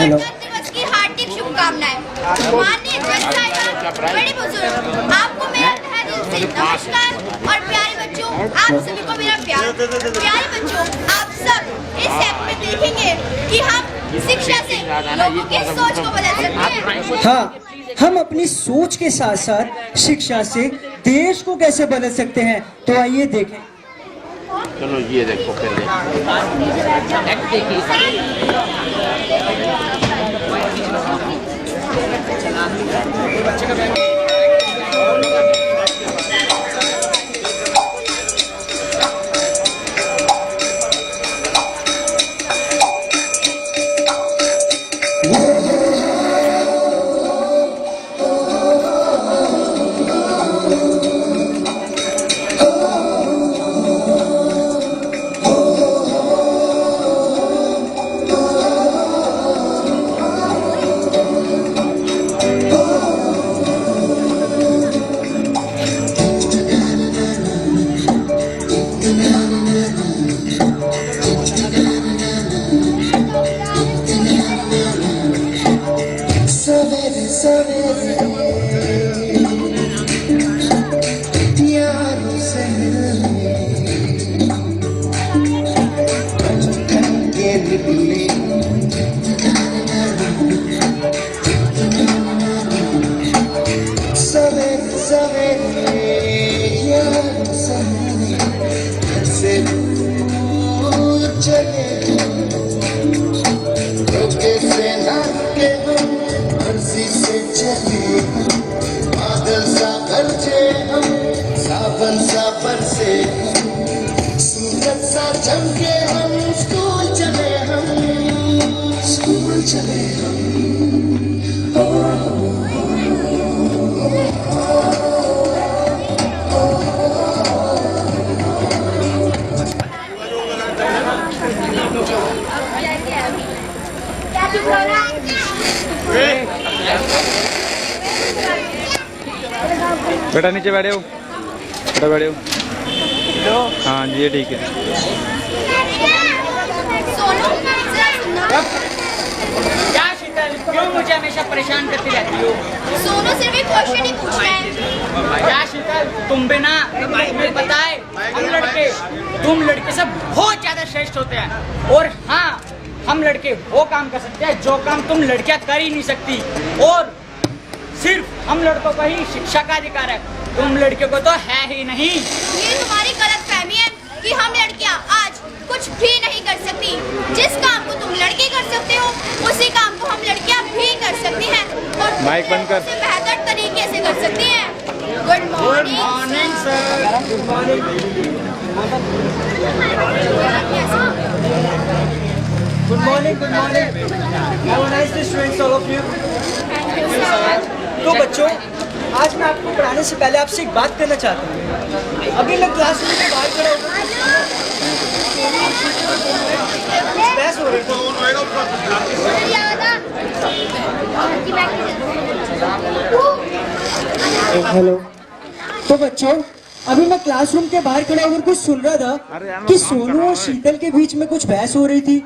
गणतंत्र दिवस की हार्दिक शुभकामनाएं। माननीय जज साहिबा, बड़े बुजुर्ग, आपको मेरा तहे दिल से नमस्कार। और प्यारे बच्चों, आप सभी को मेरा प्यार। प्यारे बच्चों, आप सब इस ऐप में देखेंगे कि हम शिक्षा से लोगों की सोच को बदल सकते हैं। हाँ, हम अपनी सोच के साथ साथ शिक्षा से देश को कैसे बदल सकते हैं, तो आइए देखें। चलो ये देखो पहले बेटा नीचे बैठे हो, बेटा बैठे हो। हाँ जी, ये ठीक है। क्या शीतल, क्यों मुझे हमेशा परेशान करती रहती हो? सोनू सिर्फ एक क्वेश्चन ही पूछना है। क्या शीतल, तुम बिना तुम्हें पता है तुम लड़के से बहुत ज्यादा श्रेष्ठ होते हैं। और हाँ, हम लड़के वो काम कर सकते हैं जो काम तुम लड़कियां कर ही नहीं सकती। और सिर्फ हम लड़कों का ही शिक्षा का अधिकार है, तुम लड़कियों को तो है ही नहीं। ये तुम्हारी गलतफहमी है कि हम लड़कियां आज कुछ भी नहीं कर सकती। जिस काम को तुम लड़के कर सकते हो, उसी काम को हम लड़कियां भी कर सकती हैं और माइक बंद कर। उसे बेहतर तरीके से कर सकती हैं। Good morning sir. Good morning. Good morning, good morning. Have a nice day students, all of you. तो बच्चों, आज मैं आपको पढ़ाने से पहले आपसे एक बात करना चाहता हूँ। अभी मैं क्लासरूम के बाहर खड़ा हूँ, बहस हो रही थी। हेलो। तो बच्चों, अभी मैं क्लासरूम के बाहर खड़ा होकर कुछ सुन रहा था कि सोनू और शीतल के बीच में कुछ बहस हो रही थी।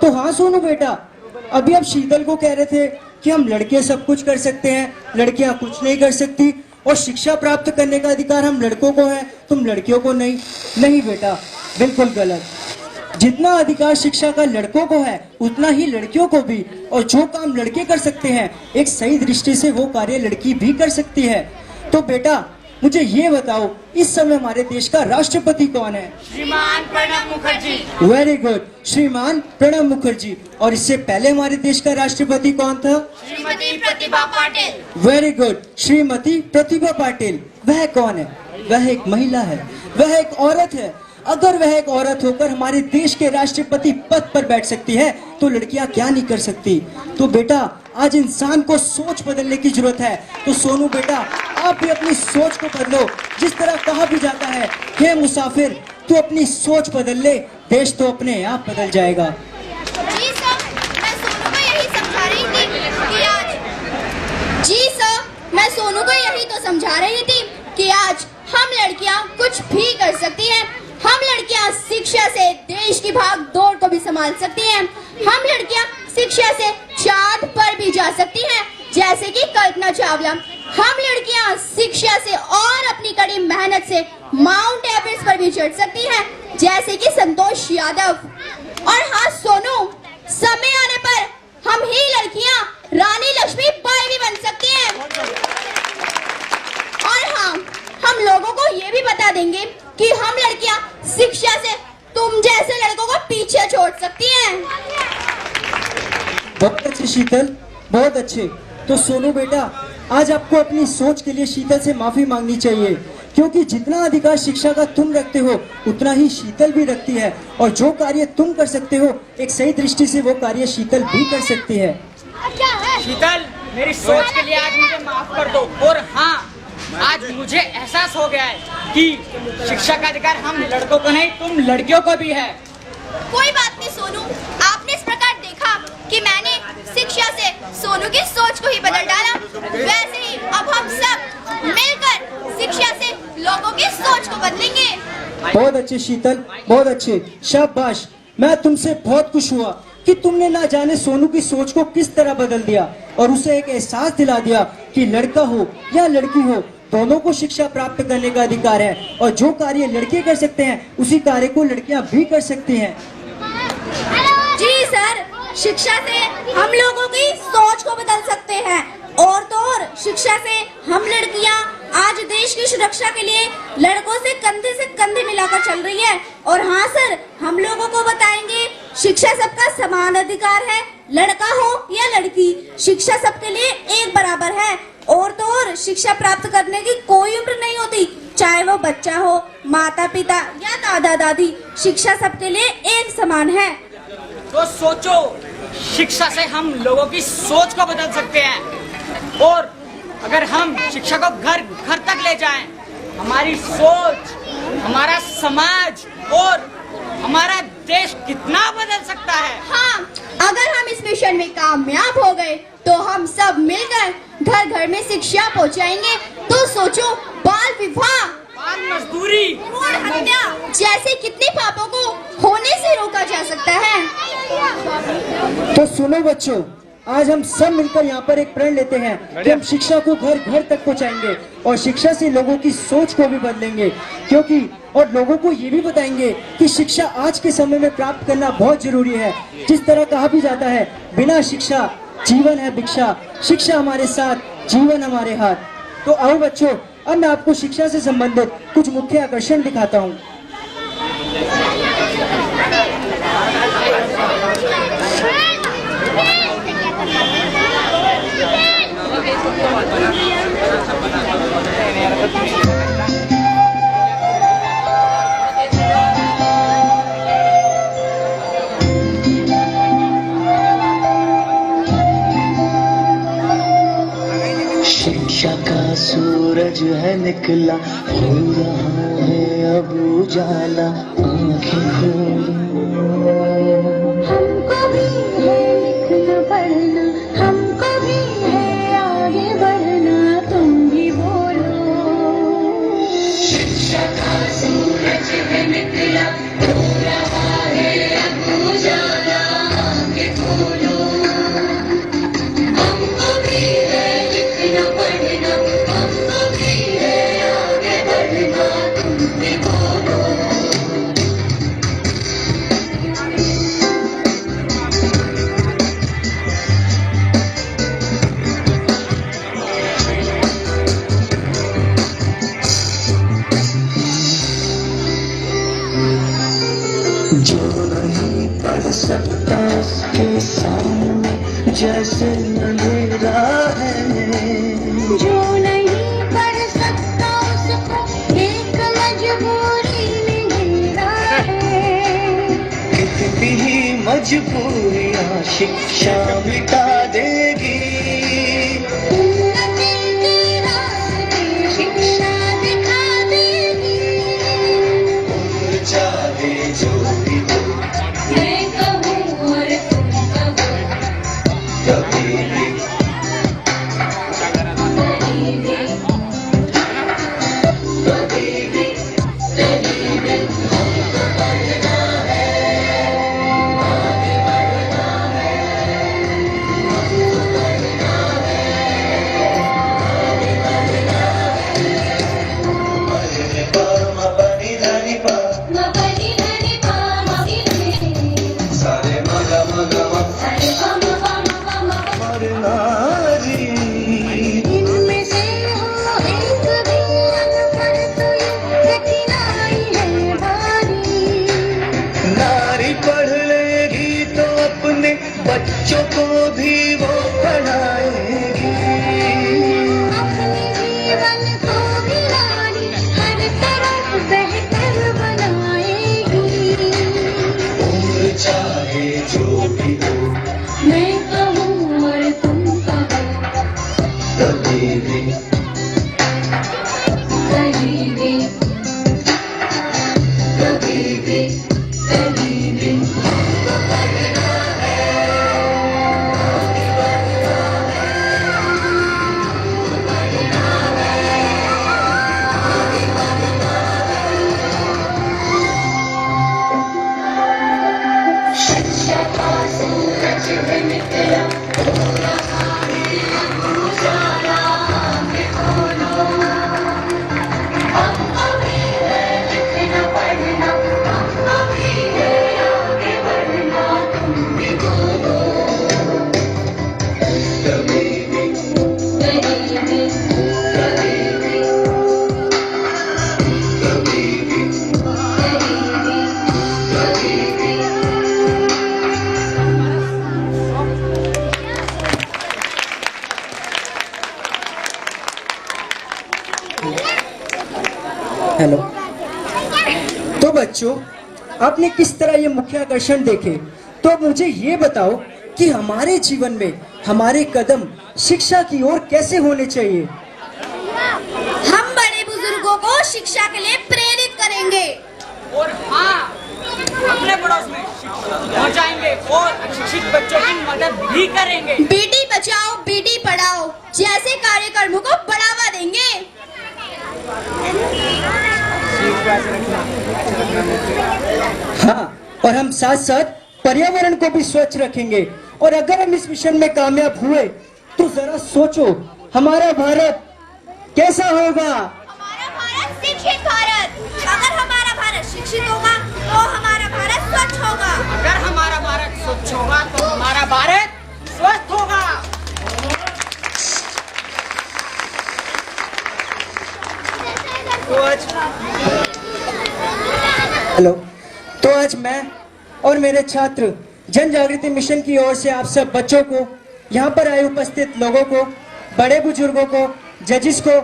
तो हाँ सोनू बेटा, अभी आप शीतल को कह रहे थे कि हम लड़के सब कुछ कर सकते हैं, लड़कियां कुछ नहीं कर सकती, और शिक्षा प्राप्त करने का अधिकार हम लड़कों को है, तुम लड़कियों को नहीं। नहीं बेटा, बिल्कुल गलत। जितना अधिकार शिक्षा का लड़कों को है, उतना ही लड़कियों को भी। और जो काम लड़के कर सकते हैं, एक सही दृष्टि से वो कार्य लड़की भी कर सकती है। तो बेटा मुझे ये बताओ, इस समय हमारे देश का राष्ट्रपति कौन है? श्रीमान प्रणब मुखर्जी। वेरी गुड, श्रीमान प्रणब मुखर्जी। और इससे पहले हमारे देश का राष्ट्रपति कौन था? श्रीमती प्रतिभा पाटिल। Very good, Shrimati Pratibha Patil. वह कौन है? वह एक महिला है, वह एक औरत है। अगर वह एक औरत होकर हमारे देश के राष्ट्रपति पद पर बैठ सकती है, तो लड़कियां क्या नहीं कर सकती। तो बेटा, आज इंसान को सोच बदलने की जरूरत है। तो सोनू बेटा, आप भी अपनी सोच को बदलो। जिस तरह कहा भी जाता है, हे मुसाफिर तू अपनी सोच बदल ले, देश तो अपने आप बदल जाएगा। जी सर, मैं सोनू को यही समझा रही थी कि आज जी सर, मैं सोनू को यही तो समझा रही थी कि आज हम लड़कियां कुछ भी कर सकती हैं। हम लड़कियां शिक्षा से देश की भाग दौड़ को भी संभाल सकती हैं। हम लड़कियां शिक्षा से 4 जा सकती हैं, जैसे कि कल्पना चावला। हम लड़कियां शिक्षा से और अपनी कड़ी मेहनत से माउंट एवरेस्ट पर भी चढ़ सकती हैं, जैसे कि संतोष यादव। और हाँ सोनू, समय आने पर हम ही लड़कियां रानी लक्ष्मीबाई भी बन सकती हैं। और हाँ, हम लोगों को ये भी बता देंगे कि हम लड़कियां शिक्षा से तुम जैसे लड़कों को पीछे छोड़ सकती हैं। बहुत अच्छे शीतल, बहुत अच्छे। तो सोनू बेटा, आज आपको अपनी सोच के लिए शीतल से माफी मांगनी चाहिए, क्योंकि जितना अधिकार शिक्षा का तुम रखते हो उतना ही शीतल भी रखती है, और जो कार्य तुम कर सकते हो एक सही दृष्टि से वो कार्य शीतल भी कर सकती है। शीतल, मेरी सोच के लिए आज मुझे माफ कर दो। और हाँ, आज मुझे एहसास हो गया है कि शिक्षा का अधिकार हम लड़कों को नहीं, तुम लड़कियों को भी है। कोई बात नहीं सोनू, आपने इस प्रकार देखा कि मैंने शिक्षा से सोनू की सोच को ही बदल डाला, वैसे ही अब हम सब मिलकर शिक्षा से लोगों की सोच को बदलेंगे। बहुत अच्छे शीतल, बहुत अच्छे, शाबाश। मैं तुमसे बहुत खुश हुआ कि तुमने ना जाने सोनू की सोच को किस तरह बदल दिया और उसे एक एहसास दिला दिया कि लड़का हो या लड़की हो, दोनों को शिक्षा प्राप्त करने का अधिकार है, और जो कार्य लड़के कर सकते हैं उसी कार्य को लड़कियां भी कर सकती हैं। जी सर, शिक्षा से हम लोगों की सोच को बदल सकते हैं, और तो और शिक्षा से हम लड़कियां आज देश की सुरक्षा के लिए लड़कों से कंधे मिलाकर चल रही है। और हाँ सर, हम लोगों को बताएंगे शिक्षा सबका समान अधिकार है, लड़का हो या लड़की, शिक्षा सबके लिए एक बराबर है। और तो और शिक्षा प्राप्त करने की कोई उम्र नहीं होती, चाहे वो बच्चा हो, माता पिता या दादा दादी, शिक्षा सबके लिए एक समान है। तो सोचो, शिक्षा से हम लोगों की सोच को बदल सकते हैं, और अगर हम शिक्षा को घर घर तक ले जाएं, हमारी सोच, हमारा समाज और हमारा देश कितना बदल सकता है। हाँ, अगर हम इस मिशन में कामयाब हो गए तो हम सब मिलकर घर घर में शिक्षा पहुंचाएंगे। तो सोचो, बाल विवाह, बाल मजदूरी, भ्रूण हत्या जैसे कितने पापों को होने से रोका जा सकता है। तो सुनो बच्चों, आज हम सब मिलकर यहाँ पर एक प्रण लेते हैं कि हम शिक्षा को घर घर तक पहुँचाएंगे और शिक्षा से लोगों की सोच को भी बदलेंगे, क्योंकि और लोगों को ये भी बताएंगे कि शिक्षा आज के समय में प्राप्त करना बहुत जरूरी है। जिस तरह कहा भी जाता है, बिना शिक्षा जीवन है भिक्षा, शिक्षा हमारे साथ, जीवन हमारे हाथ। तो आओ बच्चों, अब मैं आपको शिक्षा से संबंधित कुछ मुख्य आकर्षण दिखाता हूँ। शिक्षा का सूरज है निकला, हो रहा है अब उजाला, आंखें खोलो। हमको भी है लिखना पढ़ना, हमको भी है आगे बढ़ना, तुम भी बोलो। शिक्षा का सूरज है निकला, हो रहा है अब उजाला, आंखें खोलो। हमको भी है लिखना पढ़ना, हमको भी है आगे बढ़ना, तुम भी बोलो। जो नहीं पढ़ सकता उसके सामने जैसे अंधेरा है, जो नहीं पढ़ सकता उसको एक मजबूरी में घेरा है। कितनी ही मजबूरियां शिक्षा मिटा देगी, उन्नति के रास्ते शिक्षा दिखा देगी। उम्र चाहे जो भी हो, मैं कहूँ और तुम कहो, कभी भी कहीं भी कभी भी कहीं भी हमको पढ़ना है, आगे बढ़ना है, हमको पढ़ना बच्चों को भी वो पढ़ाएगी। अपने जीवन को भी रानी हर तरफ बेहतर बनाएगी। उम्र चाहे जो भी हो, मैं कहूँ और तुम कहो, कभी भी कहीं भी कभी भी कहीं भी शिक्षा का सूरज है निकला, उजाला आगे खोलो। हमको भी है लिखना पढ़ना, हमको भी है आगे बढ़ना, तुम भी बोलो। कभी भी कहीं भी कभी भी कभी भी कहीं भी कभी भी हेलो। तो बच्चों, आपने किस तरह ये मुख्य आकर्षण देखे, तो मुझे ये बताओ कि हमारे जीवन में हमारे कदम शिक्षा की ओर कैसे होने चाहिए। हम बड़े बुजुर्गों को शिक्षा के लिए प्रेरित करेंगे। और हाँ, अपने पड़ोस में पहुंचाएंगे और अशिक्षित बच्चों की मदद भी करेंगे। बेटी बचाओ बेटी पढ़ाओ जैसे कार्यक्रमों को बढ़ावा देंगे। हाँ, और हम साथ साथ पर्यावरण को भी स्वच्छ रखेंगे। और अगर हम इस मिशन में कामयाब हुए तो जरा सोचो, हमारा भारत कैसा होगा। हमारा भारत शिक्षित भारत। अगर हमारा भारत शिक्षित होगा तो हमारा भारत स्वच्छ होगा। अगर हमारा भारत स्वच्छ होगा तो हमारा भारत स्वस्थ होगा। हेलो। तो आज मैं और मेरे छात्र जन जागृति मिशन की ओर से आप सब बच्चों को, यहाँ पर आए उपस्थित लोगों को, बड़े बुजुर्गों को, जजिस को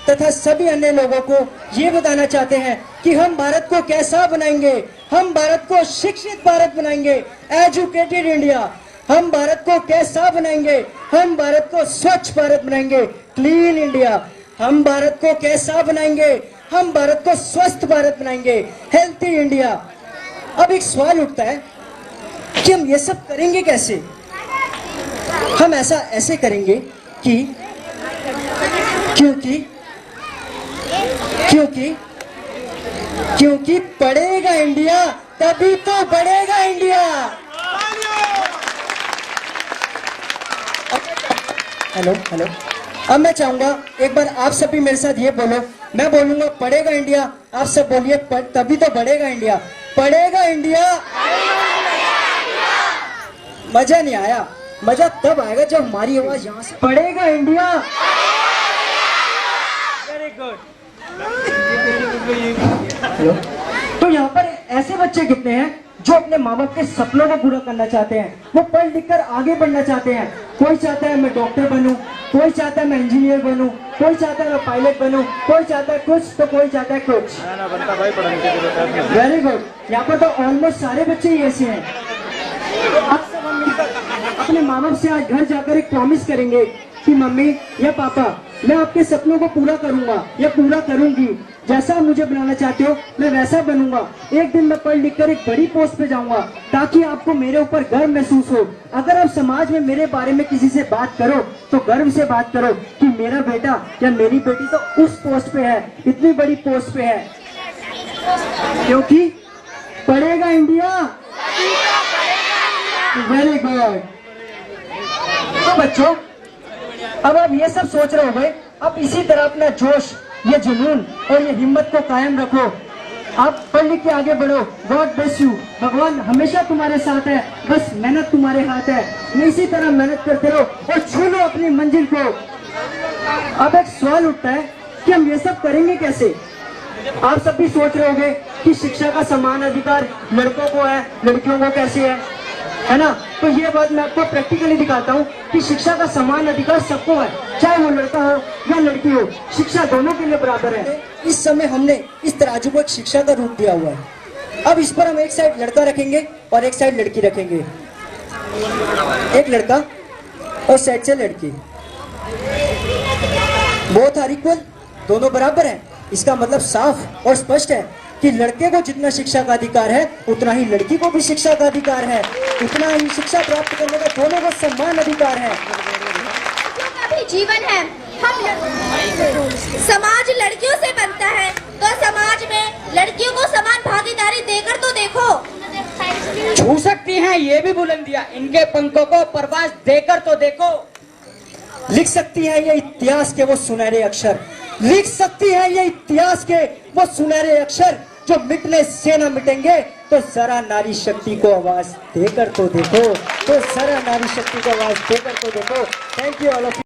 तथा सभी अन्य लोगों को ये बताना चाहते हैं कि हम भारत को कैसा बनाएंगे। हम भारत को शिक्षित भारत बनाएंगे, एजुकेटेड इंडिया। हम भारत को कैसा बनाएंगे, हम भारत को स्वच्छ भारत बनाएंगे, क्लीन इंडिया। हम भारत को कैसा बनाएंगे, हम भारत को स्वस्थ भारत बनाएंगे, हेल्थी इंडिया। अब एक सवाल उठता है कि हम ये सब करेंगे कैसे। हम ऐसा ऐसे करेंगे कि क्योंकि क्योंकि क्योंकि पढ़ेगा इंडिया तभी तो बढ़ेगा इंडिया। Hello hello. अब मैं चाहूंगा एक बार आप सभी मेरे साथ ये बोलो। मैं बोलूंगा पढ़ेगा इंडिया, आप सब बोलिए तभी तो बढ़ेगा इंडिया। पढ़ेगा इंडिया। मजा नहीं आया। मजा तब आएगा जब हमारी आवाज यहाँ से पढ़ेगा इंडिया। Very good. हेलो। तो यहाँ पर ऐसे बच्चे कितने हैं जो अपने माँ बाप के सपनों को पूरा करना चाहते हैं। वो पढ़ लिख कर आगे बढ़ना चाहते हैं। कोई चाहता है मैं डॉक्टर बनूं, कोई चाहता है मैं इंजीनियर बनूं, कोई चाहता है मैं पायलट बनूं, कोई चाहता है कुछ तो कोई चाहता है कुछ। ना बनता भाई, पढ़ने की जरूरत है। Very good. यहाँ पर तो ऑलमोस्ट सारे बच्चे ही ऐसे हैं। अब सब हम मिलकर अपने माँ बाप से आज घर जाकर एक प्रॉमिस करेंगे कि मम्मी या पापा, मैं आपके सपनों को पूरा करूंगा या पूरा करूंगी। जैसा आप मुझे बनाना चाहते हो मैं वैसा बनूंगा। एक दिन मैं पढ़ लिख कर एक बड़ी पोस्ट पे जाऊंगा ताकि आपको मेरे ऊपर गर्व महसूस हो। अगर आप समाज में मेरे बारे में किसी से बात करो तो गर्व से बात करो कि मेरा बेटा या मेरी बेटी तो उस पोस्ट पे है, इतनी बड़ी पोस्ट पे है। क्योंकि पढ़ेगा इंडिया। Very good. तो बच्चों, अब आप ये सब सोच रहे हो गए, अब इसी तरह अपना जोश, ये जुनून और ये हिम्मत को कायम रखो। आप पढ़ लिख के आगे बढ़ो। God bless you. भगवान हमेशा तुम्हारे साथ है, बस मेहनत तुम्हारे हाथ है। इसी तरह मेहनत करते रहो और छू लो अपनी मंजिल को। अब एक सवाल उठता है कि हम ये सब करेंगे कैसे। आप सब भी सोच रहे होंगे कि शिक्षा का समान अधिकार लड़कों को है, लड़कियों को कैसे है। है ना। तो ये बात मैं आपको प्रैक्टिकली दिखाता हूँ कि शिक्षा का समान अधिकार सबको है, चाहे वो लड़का हो या लड़की हो, शिक्षा दोनों के लिए बराबर है। इस समय हमने इस तराजू को एक शिक्षा का रूप दिया हुआ है। अब इस पर हम एक साइड लड़का रखेंगे और एक साइड लड़की रखेंगे, एक लड़का और साइड से लड़की, बोथ आर इक्वल, दोनों बराबर हैं। इसका मतलब साफ और स्पष्ट है कि लड़के को जितना शिक्षा का अधिकार है उतना ही लड़की को भी शिक्षा का अधिकार है, उतना ही शिक्षा प्राप्त करने का दोनों को समान अधिकार है। लड़कियों का भी जीवन है। समाज लड़कियों से बनता है, तो समाज में लड़कियों को समान भागीदारी देकर तो देखो। छू सकती हैं ये भी बुलंदियां, इनके पंखों को परवाज देकर तो देखो। लिख सकती है ये इतिहास के वो सुनहरे अक्षर, लिख सकती है ये इतिहास के वो सुनहरे अक्षर जो मिटने से न मिटेंगे। तो जरा नारी शक्ति को आवाज देकर तो देखो, तो जरा नारी शक्ति को आवाज देकर तो देखो। Thank you all of you.